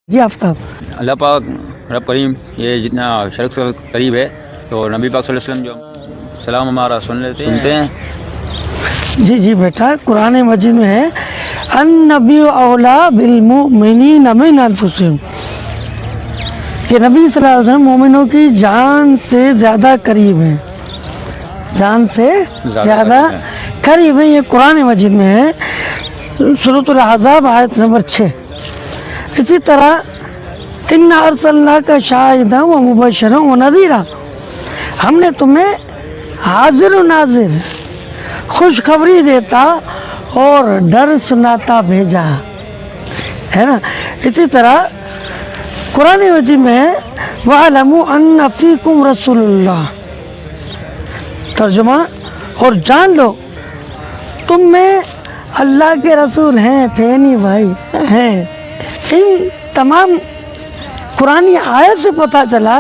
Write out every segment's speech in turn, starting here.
جی آفتاب اللہ پاک رب کریم یہ جتنا شرک سے قریب ہے تو نبی پاک صلی اللہ علیہ وسلم جو سلام ہمارا سنتے ہیں. جی جی بیٹا قرآن مجید میں ہے النبی اولا بالمؤمنین من انفسہم کہ نبی صلی اللہ علیہ وسلم مومنوں کی جان سے زیادہ قریب ہیں، جان سے زیادہ قریب ہیں. یہ قرآن مجید میں ہے سورۃ الاحزاب آیت نمبر 6. اسی طرح انا ارسلناک شاہدا و مبشرا و نذیرا، ہم نے تمہیں حاضر و ناظر خوشخبری دیتا اور ڈر سناتا بھیجا ہے نا. اسی طرح قرآن مجید میں وَاعْلَمُوا أَنَّ فِيكُمْ رَسُولُ اللَّهِ، ترجمہ اور جان لو تم میں اللہ کے رسول ہیں، تھے نہیں بھائی ہیں. ان تمام قرآنی آیت سے پتہ چلا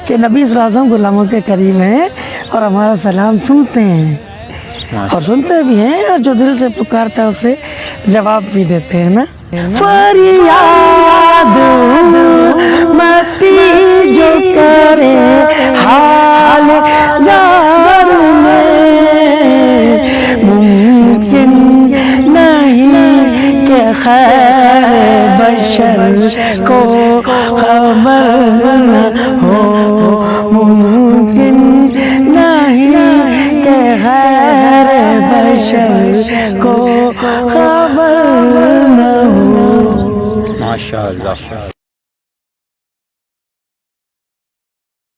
کہ نبی صلی اللہ علیہ وسلم غلاموں کے قریب ہیں اور ہمارا سلام سنتے ہیں اور سنتے بھی ہیں، اور جو دل سے پکارتا ہے اسے جواب بھی دیتے ہیں نا. فریاد متی جو کرے حال زار میں، ممکن نہیں کہ خیر بشر کو خبر نہ ہو، ممکن نہیں کہ خیر بشر کو خبر نہ ہو. ماشاء اللہ.